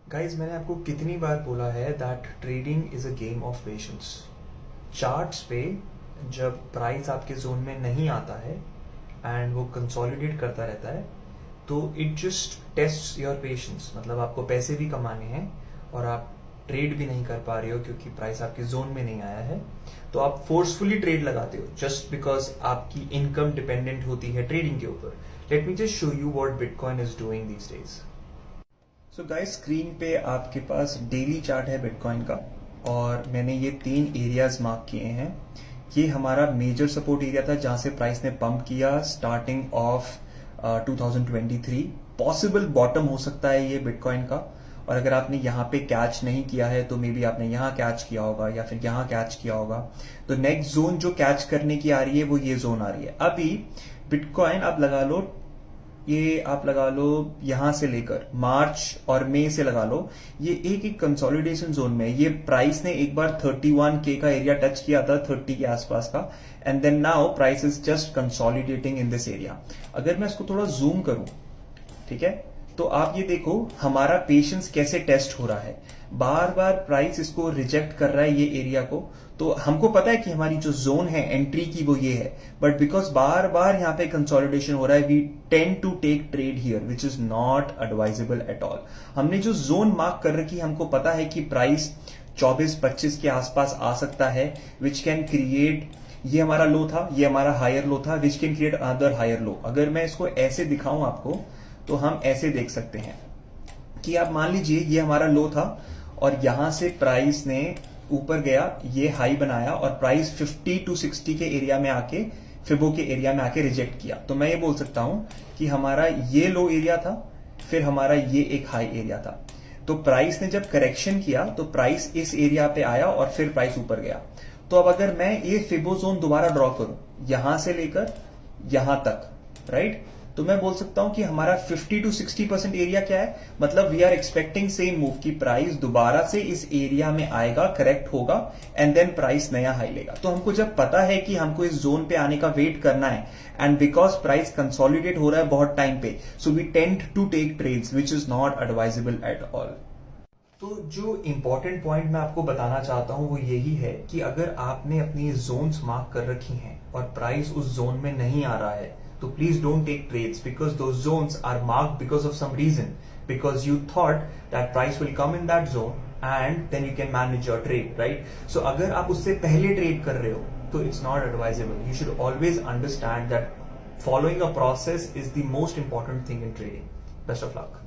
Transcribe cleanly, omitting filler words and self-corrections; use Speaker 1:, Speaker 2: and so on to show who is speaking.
Speaker 1: Guys मैंने आपको कितनी बार बोला है that trading is a game of patience. Charts पे जब प्राइस आपके जोन में नहीं आता है एंड वो कंसोलिडेट करता रहता है तो it just test your patience. मतलब आपको पैसे भी कमाने हैं और आप ट्रेड भी नहीं कर पा रहे हो क्योंकि प्राइस आपके जोन में नहीं आया है, तो आप फोर्सफुली ट्रेड लगाते हो जस्ट बिकॉज आपकी इनकम डिपेंडेंट होती है ट्रेडिंग के ऊपर। Let me just show you what bitcoin is doing these days. So guys, screen पे आपके पास डेली चार्ट है बिटकॉइन का और मैंने ये 3 एरियाज मार्क किए हैं। ये हमारा मेजर सपोर्ट एरिया था जहां से प्राइस ने पंप किया स्टार्टिंग ऑफ 2023। पॉसिबल बॉटम हो सकता है ये बिटकॉइन का, और अगर आपने यहाँ पे कैच नहीं किया है तो मे बी आपने यहाँ कैच किया होगा या फिर यहाँ कैच किया होगा। तो नेक्स्ट जोन जो कैच करने की आ रही है वो ये जोन आ रही है। अभी बिटकॉइन आप लगा लो, ये आप लगा लो यहां से लेकर मार्च और मई से लगा लो, ये एक एक कंसोलिडेशन जोन में। ये प्राइस ने एक बार 31K का एरिया टच किया था, 30 के आसपास का, and then now price is just consolidating in this area. अगर मैं इसको थोड़ा जूम करूं, ठीक है, तो आप ये देखो हमारा पेशेंस कैसे टेस्ट हो रहा है। बार बार प्राइस इसको रिजेक्ट कर रहा है ये एरिया को। तो हमको पता है कि हमारी जो जोन है एंट्री की वो ये है, बट बिकॉज बार बार यहाँ पे कंसोलिडेशन हो रहा है we tend to take trade here which is not advisable at all. हमने जो जोन मार्क कर रखी हमको पता है कि प्राइस 24-25 के आसपास आ सकता है, विच कैन क्रिएट, ये हमारा लो था, ये हमारा हायर लो था, which can create another higher low. अगर मैं इसको ऐसे दिखाऊं आपको तो हम ऐसे देख सकते हैं कि आप मान लीजिए ये हमारा लो था और यहां से प्राइस ने ऊपर गया, ये हाई बनाया और प्राइस 50 to 60 के एरिया में आके, फिबो के एरिया में आके रिजेक्ट किया। तो मैं ये बोल सकता हूं कि हमारा ये लो एरिया था, फिर हमारा ये एक हाई एरिया था। तो प्राइस ने जब करेक्शन किया तो प्राइस इस एरिया पे आया और फिर प्राइस ऊपर गया। तो अब अगर मैं ये फिबो जोन दोबारा ड्रॉ करूं यहां से लेकर यहां तक, राइट, तो मैं बोल सकता हूं कि हमारा 50 to 60% एरिया क्या है, मतलब we are expecting same move की प्राइस दोबारा से इस एरिया में आएगा, करेक्ट होगा एंड देन प्राइस नया हाई लेगा। तो हमको जब पता है कि हमको इस जोन पे आने का वेट करना है एंड बिकॉज प्राइस कंसोलिडेट हो रहा है बहुत टाइम पे, so we tend to take trades which is not advisable at all. तो जो इंपॉर्टेंट पॉइंट मैं आपको बताना चाहता हूं वो यही है कि अगर आपने अपनी जोन्स मार्क कर रखी हैं और प्राइस उस जोन में नहीं आ रहा है तो please don't take trades because those zones are marked because of some reason, because you thought that price will come in that zone and then you can manage your trade, right? So अगर आप उससे पहले trade कर रहे हो तो it's not advisable. You should always understand that following a process is the most important thing in trading. Best of luck.